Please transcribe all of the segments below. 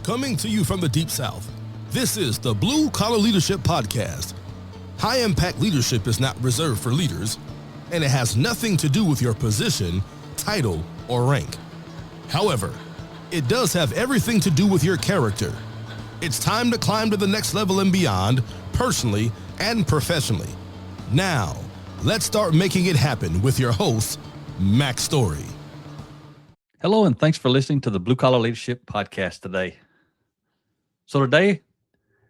Coming to you from the Deep South, this is the Blue Collar Leadership Podcast. High-impact leadership is not reserved for leaders, and it has nothing to do with your position, title, or rank. However, it does have everything to do with your character. It's time to climb to the next level and beyond, personally and professionally. Now, let's start making it happen with your host, Mac Story. Hello, and thanks for listening to the Blue Collar Leadership Podcast today. So today,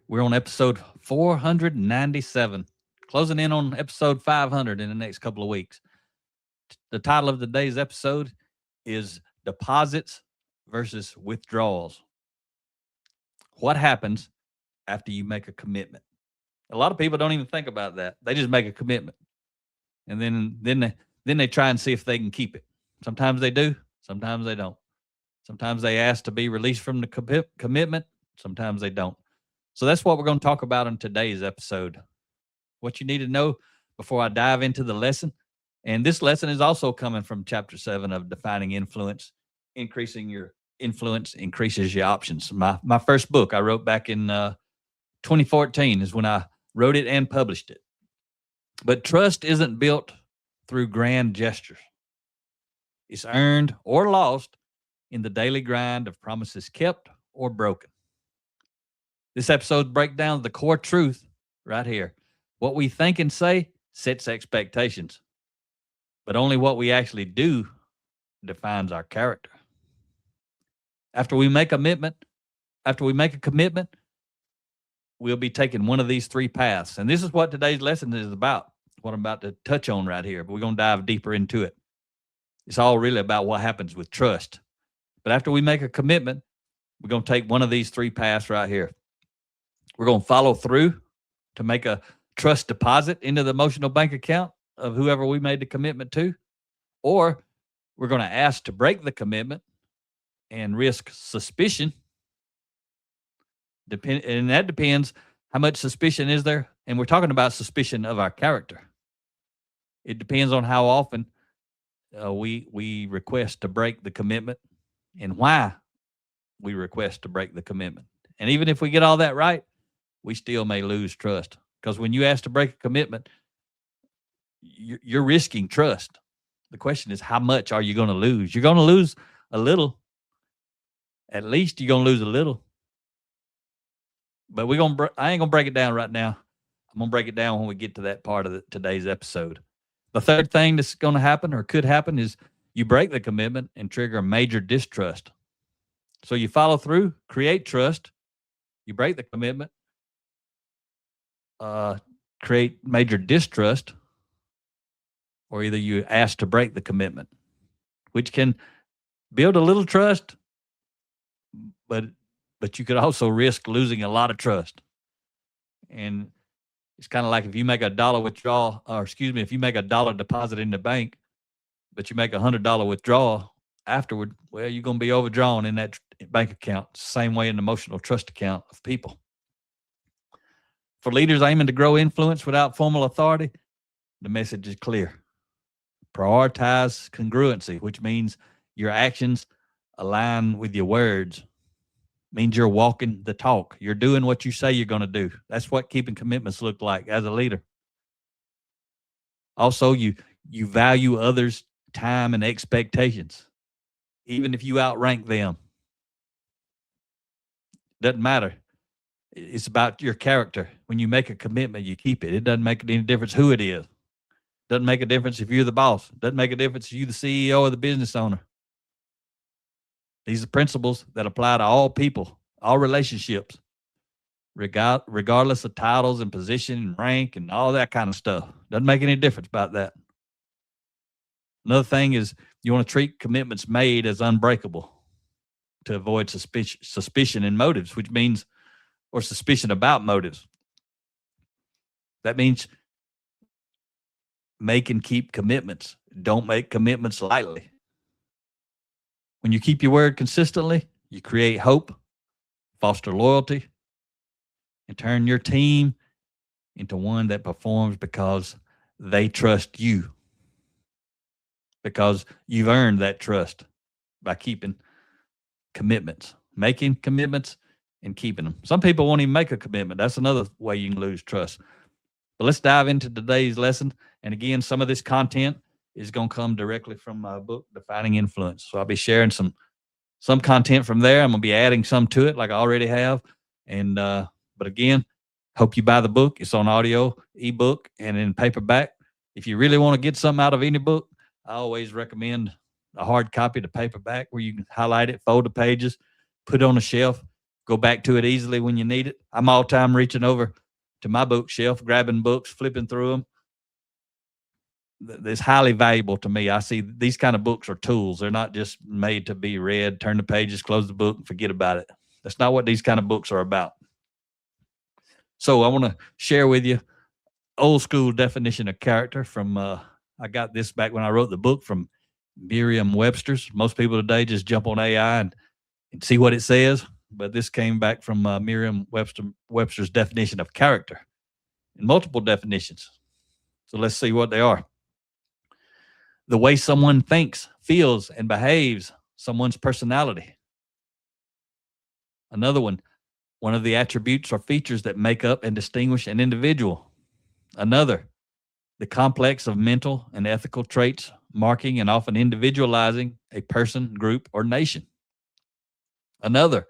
we're on episode 497, closing in on episode 500 in the next couple of weeks. The title of today's episode is Deposits versus Withdrawals. What happens after you make a commitment? A lot of people don't even think about that. They just make a commitment, and then they try and see if they can keep it. Sometimes they do, sometimes they don't. Sometimes they ask to be released from the commitment. Sometimes they don't. So that's what we're going to talk about in today's episode. What you need to know before I dive into the lesson. And this lesson is also coming from Chapter 7 of Defining Influence. Increasing your influence increases your options. My first book I wrote back in 2014 is when I wrote it and published it. But trust isn't built through grand gestures. It's earned or lost in the daily grind of promises kept or broken. This episode breaks down the core truth right here. What we think and say sets expectations, but only what we actually do defines our character. After we make a commitment, we'll be taking one of these three paths. And this is what today's lesson is about, what I'm about to touch on right here, but we're going to dive deeper into it. It's all really about what happens with trust. But after we make a commitment, we're going to take one of these three paths right here. We're going to follow through to make a trust deposit into the emotional bank account of whoever we made the commitment to, or we're going to ask to break the commitment and risk suspicion. And that depends how much suspicion is there. And we're talking about suspicion of our character. It depends on how often we request to break the commitment and why we request to break the commitment. And even if we get all that right, we still may lose trust. Because when you ask to break a commitment, you're risking trust. The question is, how much are you going to lose? You're going to lose a little. At least you're going to lose a little. But I ain't going to break it down right now. I'm going to break it down when we get to that part of today's episode. The third thing that's going to happen or could happen is you break the commitment and trigger a major distrust. So you follow through, create trust, you break the commitment, create major distrust, or either you ask to break the commitment, which can build a little trust, but you could also risk losing a lot of trust. And it's kind of like if you make if you make $1 deposit in the bank, but you make $100 withdrawal afterward, well, you're going to be overdrawn in that bank account. Same way in the emotional trust account of people. For leaders aiming to grow influence without formal authority, the message is clear. Prioritize congruency, which means your actions align with your words. Means you're walking the talk. You're doing what you say you're going to do. That's what keeping commitments look like as a leader. Also, you value others' time and expectations, even if you outrank them. Doesn't matter. It's about your character. When you make a commitment, you keep it. It doesn't make any difference who it is. Doesn't make a difference if you're the boss. Doesn't make a difference if you're the CEO or the business owner. These are principles that apply to all people, all relationships, regardless of titles and position and rank and all that kind of stuff. Doesn't make any difference about that. Another thing is you want to treat commitments made as unbreakable to avoid suspicion and motives, or suspicion about motives. That means make and keep commitments. Don't make commitments lightly. When you keep your word consistently, you create hope, foster loyalty, and turn your team into one that performs because they trust you. Because you've earned that trust by keeping commitments. Making commitments and keeping them. Some people won't even make a commitment. That's another way you can lose trust. But let's dive into today's lesson. And again, some of this content is going to come directly from my book, Defining Influence. So I'll be sharing some content from there. I'm going to be adding some to it like I already have. And but again, hope you buy the book. It's on audio, ebook, and in paperback. If you really want to get something out of any book, I always recommend a hard copy to paperback where you can highlight it, fold the pages, put it on a shelf, go back to it easily when you need it. I'm all time reaching over to my bookshelf, grabbing books, flipping through them. It's highly valuable to me. I see these kind of books are tools. They're not just made to be read, turn the pages, close the book, and forget about it. That's not what these kind of books are about. So I want to share with you old school definition of character from, I got this back when I wrote the book from Merriam-Webster's. Most people today just jump on AI and see what it says. But this came back from Merriam-Webster's definition of character and multiple definitions. So let's see what they are. The way someone thinks, feels, and behaves, someone's personality. Another one of the attributes or features that make up and distinguish an individual. Another, the complex of mental and ethical traits marking and often individualizing a person, group, or nation. Another,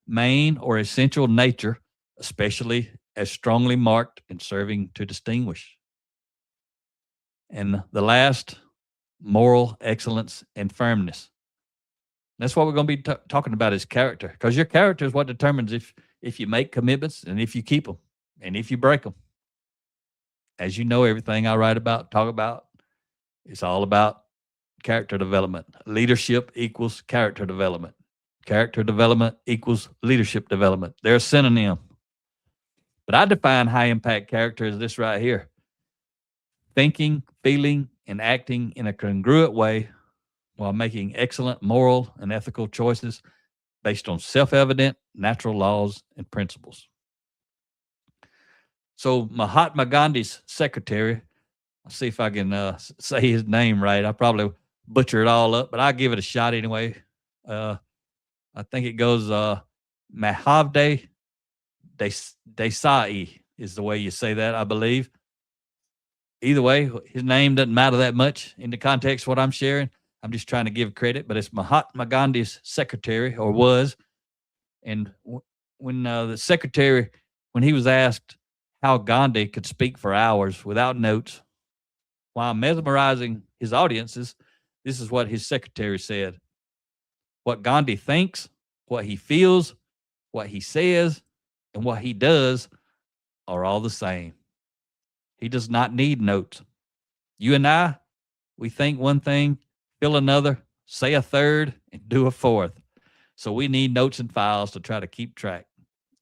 main or essential nature, especially as strongly marked and serving to distinguish. And the last, moral excellence and firmness. That's what we're going to be talking about is character, because your character is what determines if you make commitments and if you keep them and if you break them. As you know, everything I write about, talk about, it's all about character development. Leadership equals character development. Character development equals leadership development. They're a synonym. But I define high impact character as this right here: thinking, feeling, and acting in a congruent way while making excellent moral and ethical choices based on self-evident natural laws and principles. So Mahatma Gandhi's secretary, I'll see if I can say his name right. I probably butcher it all up, but I'll give it a shot anyway. I think it goes Mahavde Desai is the way you say that, I believe. Either way, his name doesn't matter that much in the context of what I'm sharing. I'm just trying to give credit, but it's Mahatma Gandhi's secretary, or was. And when the secretary, when he was asked how Gandhi could speak for hours without notes while mesmerizing his audiences, this is what his secretary said: what Gandhi thinks, what he feels, what he says, and what he does are all the same. He does not need notes. You and I, we think one thing, feel another, say a third, and do a fourth. So we need notes and files to try to keep track.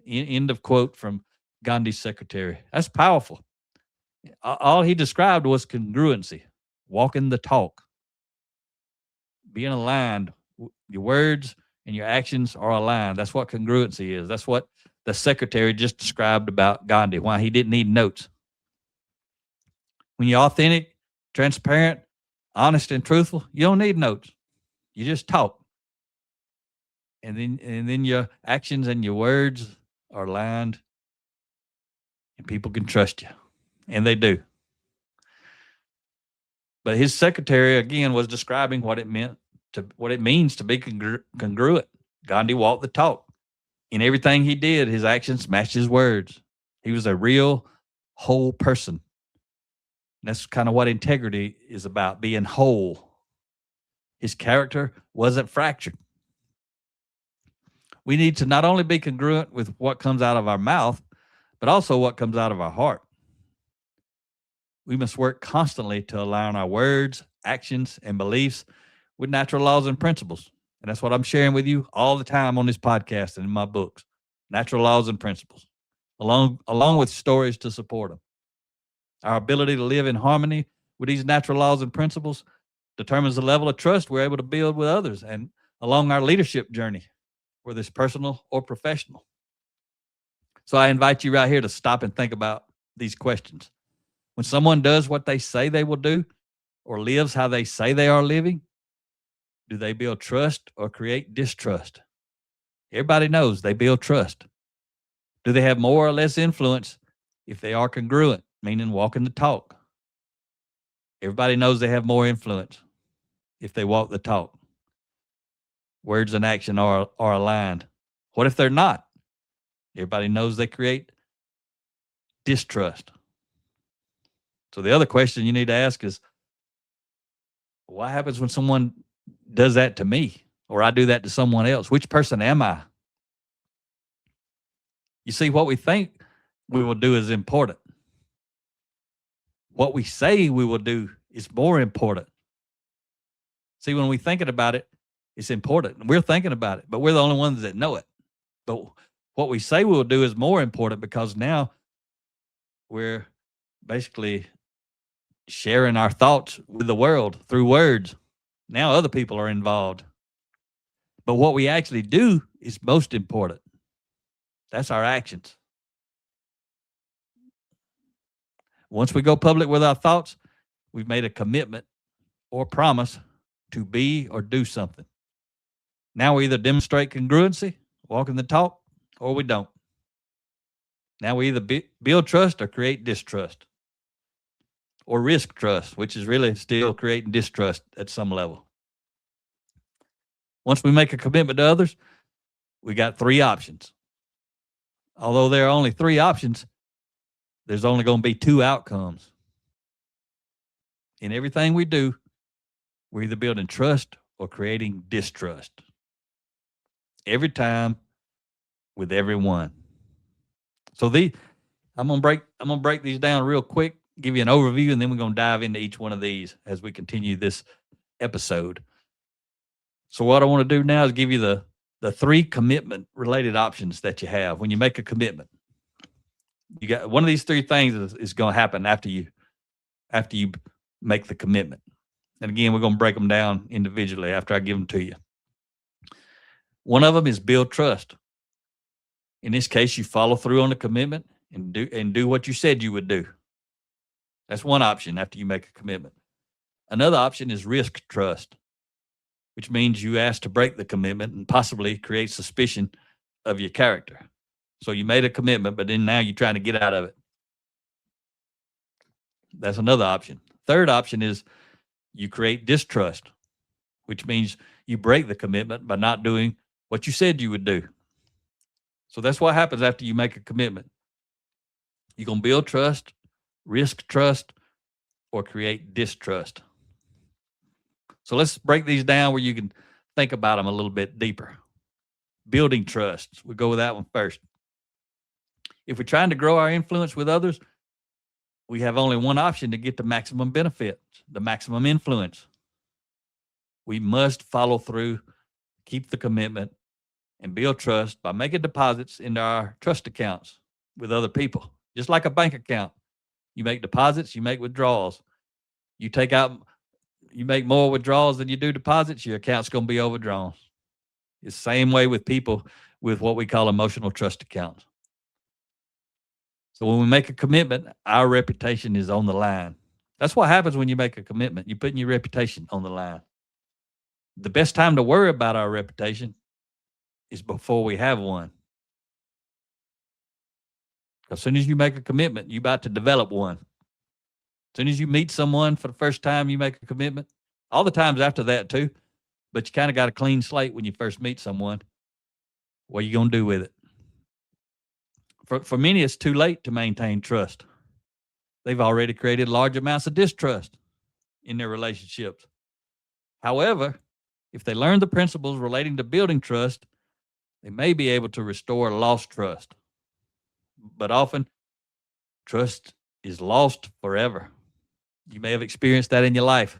End of quote from Gandhi's secretary. That's powerful. All he described was congruency, walking the talk, being aligned. Your words and your actions are aligned. That's what congruency is. That's what the secretary just described about Gandhi, why he didn't need notes. When you're authentic, transparent, honest, and truthful, you don't need notes. You just talk. And then your actions and your words are aligned, and people can trust you. And they do. But his secretary, again, was describing what it means to be congruent. Gandhi walked the talk. In everything he did, his actions matched his words. He was a real whole person. And that's kind of what integrity is about, being whole. His character wasn't fractured. We need to not only be congruent with what comes out of our mouth, but also what comes out of our heart. We must work constantly to align our words, actions, and beliefs with natural laws and principles. And that's what I'm sharing with you all the time on this podcast and in my books. Natural laws and principles, along with stories to support them. Our ability to live in harmony with these natural laws and principles determines the level of trust we're able to build with others and along our leadership journey, whether it's personal or professional. So I invite you right here to stop and think about these questions. When someone does what they say they will do or lives how they say they are living, do they build trust or create distrust? Everybody knows they build trust. Do they have more or less influence if they are congruent, meaning walking the talk? Everybody knows they have more influence if they walk the talk. Words and action are aligned. What if they're not? Everybody knows they create distrust. So the other question you need to ask is, what happens when someone does that to me or I do that to someone else? Which person am I? You see, what we think we will do is important. What we say we will do is more important. See, when we're thinking about it, it's important. We're thinking about it, but we're the only ones that know it. But what we say we'll do is more important because now we're basically sharing our thoughts with the world through words. Now other people are involved. But what we actually do is most important. That's our actions. Once we go public with our thoughts, we've made a commitment or promise to be or do something. Now we either demonstrate congruency, walking the talk, or we don't. Now we either build trust or create distrust, or risk trust, which is really still creating distrust at some level. Once we make a commitment to others, we got 3 options. Although there are only 3 options, there's only going to be 2 outcomes. In everything we do, we're either building trust or creating distrust. Every time, with everyone. So I'm gonna break these down real quick, give you an overview, and then we're gonna dive into each one of these as we continue this episode. So what I want to do now is give you the 3 commitment related options that you have when you make a commitment. You got one of these 3 things is going to happen after you make the commitment. And again, we're going to break them down individually after I give them to you. One of them is build trust. In this case, you follow through on the commitment and do what you said you would do. That's one option after you make a commitment. Another option is risk trust, which means you ask to break the commitment and possibly create suspicion of your character. So you made a commitment, but then now you're trying to get out of it. That's another option. Third option is you create distrust, which means you break the commitment by not doing what you said you would do. So that's what happens after you make a commitment. You're going to build trust, risk trust, or create distrust. So let's break these down where you can think about them a little bit deeper. Building trust. We'll go with that one first. If we're trying to grow our influence with others, we have only one option to get the maximum benefit, the maximum influence. We must follow through, keep the commitment, and build trust by making deposits into our trust accounts with other people. Just like a bank account. You make deposits, you make withdrawals. You make more withdrawals than you do deposits, your account's going to be overdrawn. It's the same way with people with what we call emotional trust accounts. So when we make a commitment, our reputation is on the line. That's what happens when you make a commitment. You're putting your reputation on the line. The best time to worry about our reputation is before we have one. As soon as you make a commitment, you're about to develop one. As soon as you meet someone for the first time, you make a commitment. All the times after that too, but you kind of got a clean slate when you first meet someone. What are you going to do with it? For many, it's too late to maintain trust. They've already created large amounts of distrust in their relationships. However, if they learn the principles relating to building trust, they may be able to restore lost trust. But often, trust is lost forever. You may have experienced that in your life.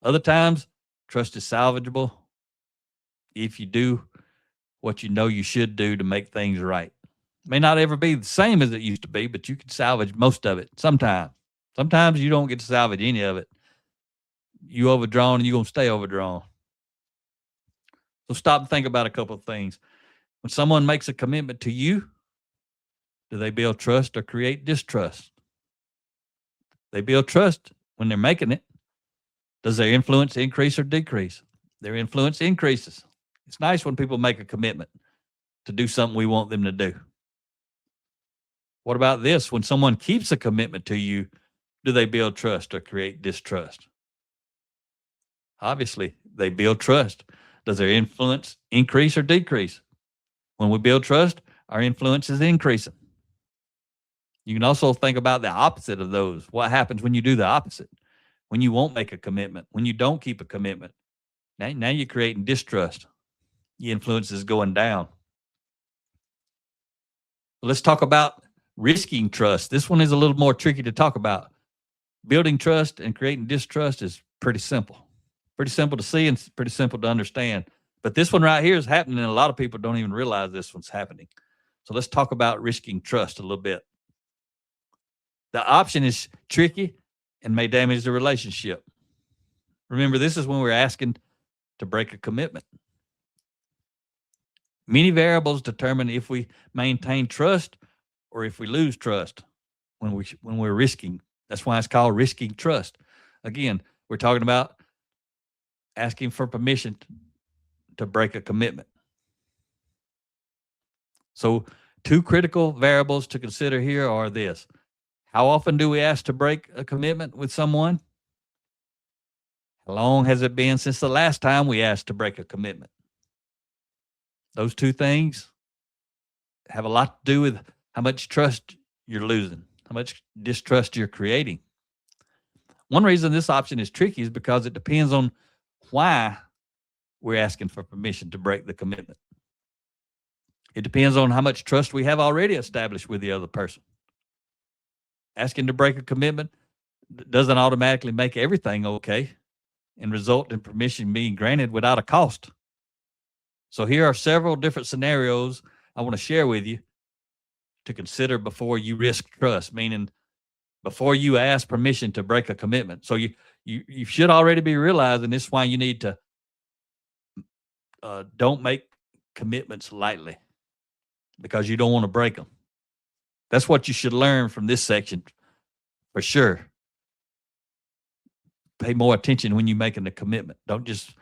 Other times, trust is salvageable if you do what you know you should do to make things right. It may not ever be the same as it used to be, but you can salvage most of it sometimes. Sometimes you don't get to salvage any of it. You overdrawn and you're going to stay overdrawn. So stop and think about a couple of things. When someone makes a commitment to you, do they build trust or create distrust? They build trust when they're making it. Does their influence increase or decrease? Their influence increases. It's nice when people make a commitment to do something we want them to do. What about this? When someone keeps a commitment to you, do they build trust or create distrust? Obviously, they build trust. Does their influence increase or decrease? When we build trust, our influence is increasing. You can also think about the opposite of those. What happens when you do the opposite? When you won't make a commitment, when you don't keep a commitment, now you're creating distrust. Your influence is going down. Let's talk about risking trust. This one is a little more tricky to talk about. Building trust and creating distrust is pretty simple. Pretty simple to see and pretty simple to understand. But this one right here is happening, and a lot of people don't even realize this one's happening. So let's talk about risking trust a little bit. The option is tricky and may damage the relationship. Remember, this is when we're asking to break a commitment. Many variables determine if we maintain trust or if we lose trust when we're risking. That's why it's called risking trust. Again, we're talking about asking for permission to break a commitment. So 2 critical variables to consider here are this. How often do we ask to break a commitment with someone? How long has it been since the last time we asked to break a commitment? Those 2 things have a lot to do with how much trust you're losing, how much distrust you're creating. One reason this option is tricky is because it depends on why we're asking for permission to break the commitment. It depends on how much trust we have already established with the other person. Asking to break a commitment doesn't automatically make everything okay and result in permission being granted without a cost. So here are several different scenarios I want to share with you to consider before you risk trust, meaning before you ask permission to break a commitment. So you should already be realizing this is why you need to don't make commitments lightly, because you don't want to break them. That's what you should learn from this section for sure. Pay more attention when you're making a commitment. Don't just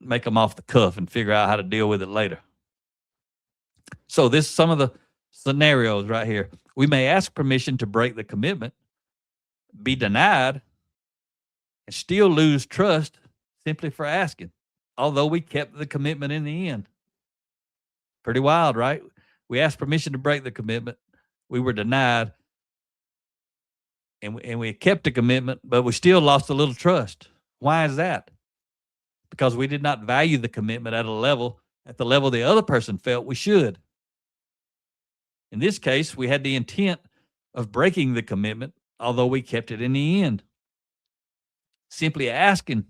make them off the cuff and figure out how to deal with it later. So this is some of the scenarios right here. We may ask permission to break the commitment, be denied, and still lose trust simply for asking, although we kept the commitment in the end. Pretty wild, right? We asked permission to break the commitment. We were denied, and we kept the commitment, but we still lost a little trust. Why is that? Because we did not value the commitment at the level the other person felt we should. In this case, we had the intent of breaking the commitment, although we kept it in the end. Simply asking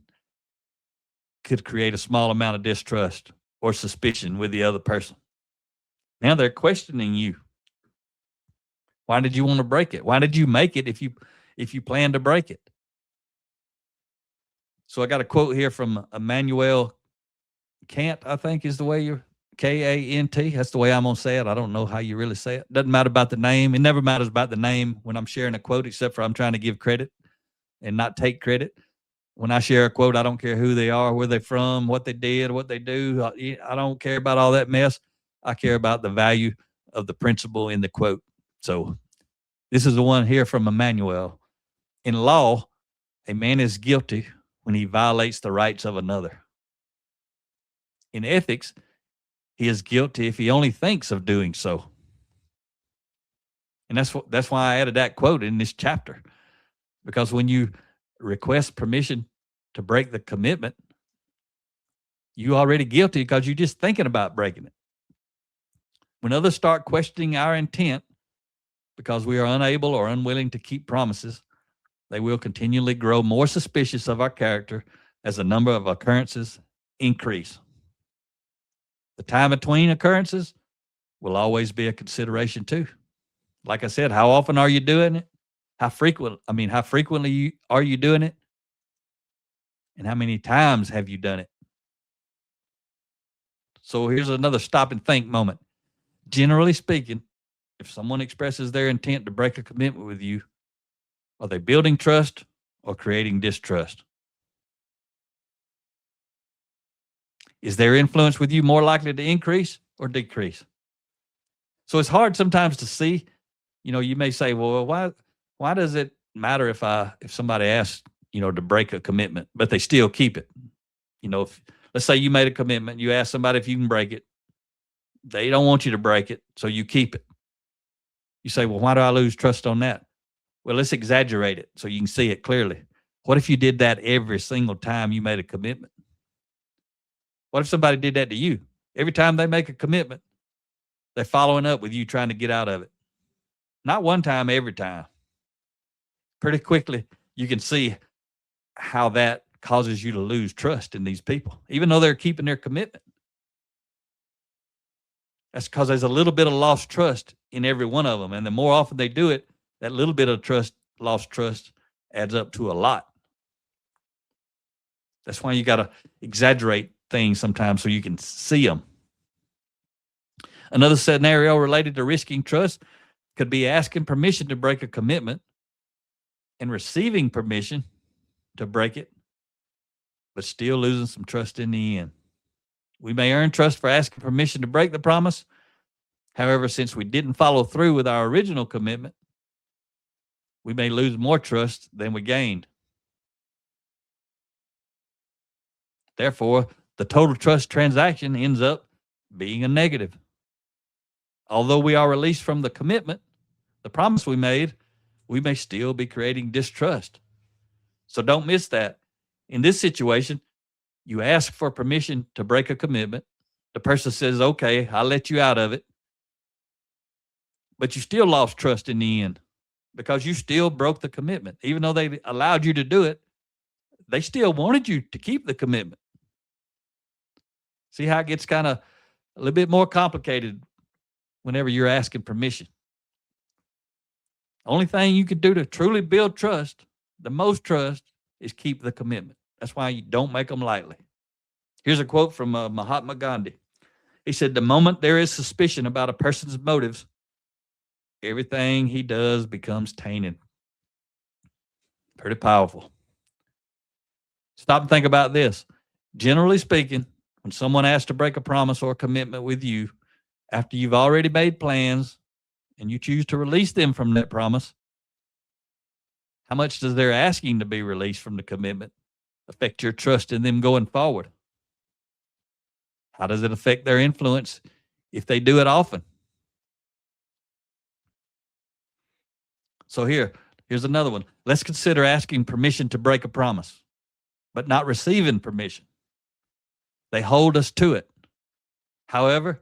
could create a small amount of distrust or suspicion with the other person. Now they're questioning you. Why did you want to break it? Why did you make it if you plan to break it? So I got a quote here from Immanuel Kant, I think is the way you're K-A-N-T. That's the way I'm going to say it. I don't know how you really say it. Doesn't matter about the name. It never matters about the name when I'm sharing a quote, except for I'm trying to give credit and not take credit. When I share a quote, I don't care who they are, where they're from, what they did, what they do. I don't care about all that mess. I care about the value of the principle in the quote. So this is the one here from Immanuel. In law, a man is guilty when he violates the rights of another. In ethics, he is guilty if he only thinks of doing so. And that's why I added that quote in this chapter. Because when you request permission to break the commitment, you're already guilty because you're just thinking about breaking it. When others start questioning our intent because we are unable or unwilling to keep promises, they will continually grow more suspicious of our character as the number of occurrences increase. The time between occurrences will always be a consideration too. Like I said, how often are you doing it? How frequently are you doing it? And how many times have you done it? So here's another stop and think moment. Generally speaking, if someone expresses their intent to break a commitment with you, are they building trust or creating distrust? Is their influence with you more likely to increase or decrease? So it's hard sometimes to see You may say, well, why does it matter if somebody asks, to break a commitment, but they still keep it? Let's say you made a commitment, you ask somebody if you can break it. They don't want you to break it, so you keep it. You say, well, why do I lose trust on that? Well, let's exaggerate it so you can see it clearly. What if you did that every single time you made a commitment? What if somebody did that to you? Every time they make a commitment, they're following up with you trying to get out of it. Not one time, every time. Pretty quickly, you can see how that causes you to lose trust in these people, even though they're keeping their commitment. That's because there's a little bit of lost trust in every one of them. And the more often they do it, that little bit of lost trust adds up to a lot. That's why you got to exaggerate things sometimes so you can see them. Another scenario related to risking trust could be asking permission to break a commitment and receiving permission to break it, but still losing some trust in the end. We may earn trust for asking permission to break the promise. However, since we didn't follow through with our original commitment, we may lose more trust than we gained. Therefore, the total trust transaction ends up being a negative. Although we are released from the commitment, the promise we made, we may still be creating distrust. So don't miss that. In this situation, you ask for permission to break a commitment. The person says, okay, I'll let you out of it. But you still lost trust in the end because you still broke the commitment. Even though they allowed you to do it, they still wanted you to keep the commitment. See how it gets kind of a little bit more complicated whenever you're asking permission. Only thing you can do to truly build trust, the most trust, is keep the commitment. That's why you don't make them lightly. Here's a quote from Mahatma Gandhi. He said, the moment there is suspicion about a person's motives, everything he does becomes tainted. Pretty powerful. Stop and think about this. Generally speaking, when someone asks to break a promise or a commitment with you, after you've already made plans and you choose to release them from that promise, how much does their asking to be released from the commitment affect your trust in them going forward? How does it affect their influence if they do it often? So here's another one. Let's consider asking permission to break a promise, but not receiving permission. They hold us to it. However,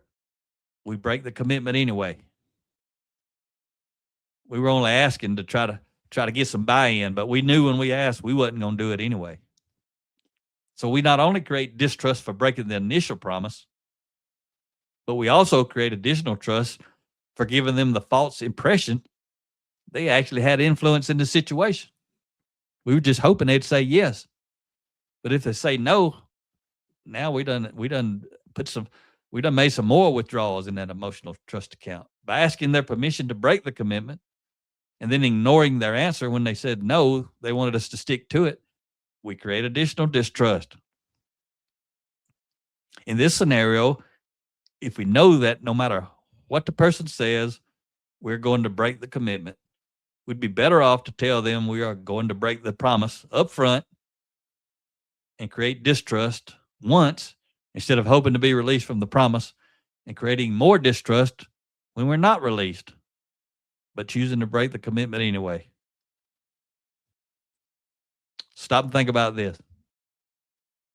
we break the commitment anyway. We were only asking to try to get some buy-in, but we knew when we asked we wasn't going to do it anyway. So we not only create distrust for breaking the initial promise, but we also create additional trust for giving them the false impression they actually had influence in the situation. We were just hoping they'd say yes. But if they say no, now we done made some more withdrawals in that emotional trust account by asking their permission to break the commitment and then ignoring their answer when they said no, they wanted us to stick to it. We create additional distrust. In this scenario, if we know that no matter what the person says, we're going to break the commitment, we'd be better off to tell them we are going to break the promise up front and create distrust once instead of hoping to be released from the promise and creating more distrust when we're not released, but choosing to break the commitment anyway. Stop and think about this.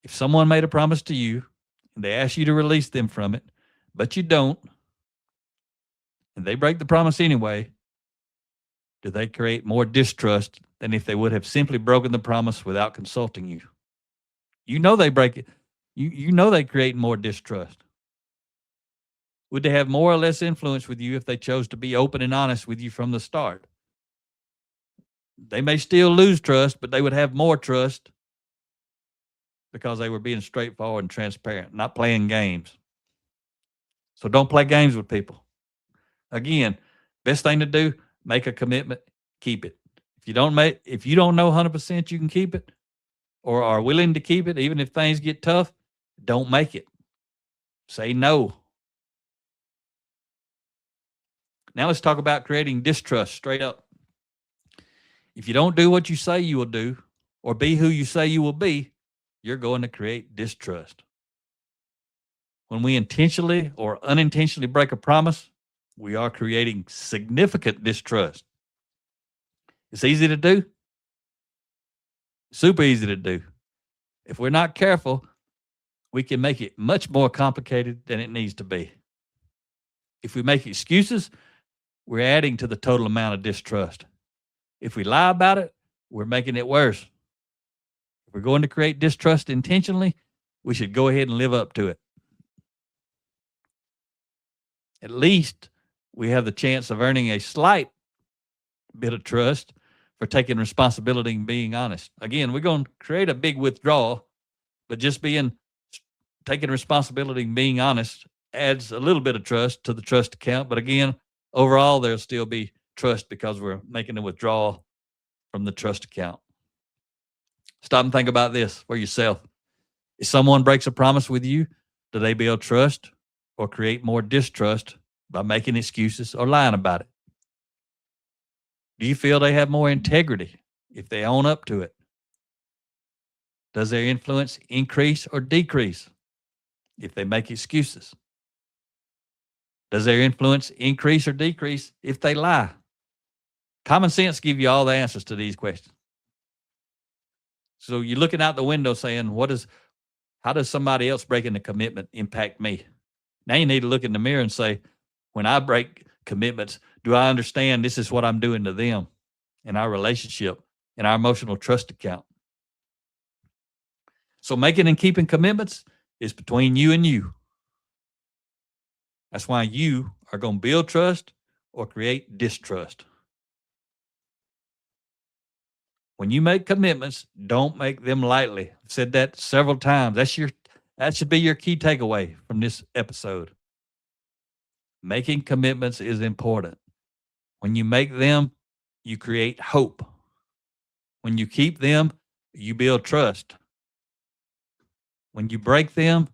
If someone made a promise to you and they ask you to release them from it, but you don't, and they break the promise anyway, do they create more distrust than if they would have simply broken the promise without consulting you? You know they break it. You know they create more distrust. Would they have more or less influence with you if they chose to be open and honest with you from the start? They may still lose trust, but they would have more trust because they were being straightforward and transparent, not playing games. So don't play games with people. Again, best thing to do, make a commitment, keep it. If you don't know 100% you can keep it or are willing to keep it, even if things get tough, don't make it. Say no. Now let's talk about creating distrust straight up. If you don't do what you say you will do or be who you say you will be, you're going to create distrust. When we intentionally or unintentionally break a promise, we are creating significant distrust. It's easy to do. Super easy to do. If we're not careful, we can make it much more complicated than it needs to be. If we make excuses, we're adding to the total amount of distrust. If we lie about it, we're making it worse. If we're going to create distrust intentionally, we should go ahead and live up to it. At least we have the chance of earning a slight bit of trust for taking responsibility and being honest. Again, we're going to create a big withdrawal, but just taking responsibility and being honest adds a little bit of trust to the trust account. But again, overall, there'll still be trust because we're making a withdrawal from the trust account. Stop and think about this for yourself. If someone breaks a promise with you, do they build trust or create more distrust by making excuses or lying about it? Do you feel they have more integrity if they own up to it? Does their influence increase or decrease if they make excuses? Does their influence increase or decrease if they lie? Common sense gives you all the answers to these questions. So you're looking out the window saying, how does somebody else breaking the commitment impact me? Now you need to look in the mirror and say, when I break commitments, do I understand this is what I'm doing to them in our relationship, in our emotional trust account? So making and keeping commitments is between you and you. That's why you are going to build trust or create distrust. When you make commitments, don't make them lightly. I've said that several times. That should be your key takeaway from this episode. Making commitments is important. When you make them, you create hope. When you keep them, you build trust. When you break them,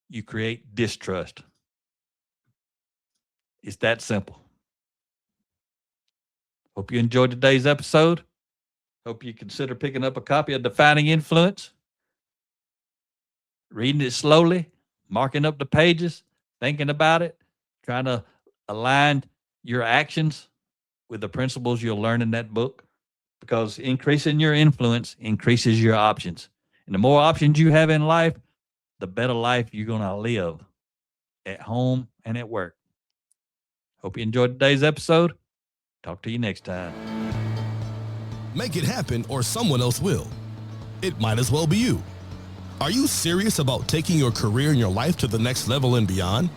you create distrust. It's that simple. Hope you enjoyed today's episode. Hope you consider picking up a copy of Defining Influence, reading it slowly, marking up the pages, thinking about it, trying to align your actions with the principles you'll learn in that book, because increasing your influence increases your options. And the more options you have in life, the better life you're going to live at home and at work. Hope you enjoyed today's episode. Talk to you next time. Make it happen or someone else will. It might as well be you. Are you serious about taking your career and your life to the next level and beyond?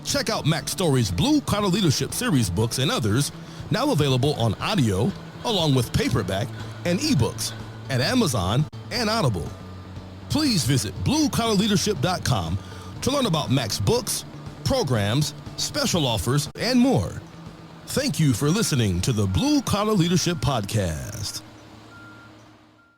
Check out Mac Story's Blue Collar Leadership series books and others, now available on audio, along with paperback and ebooks at Amazon and Audible. Please visit bluecollarleadership.com to learn about Mac's books, programs, special offers, and more. Thank you for listening to the Blue Collar Leadership Podcast.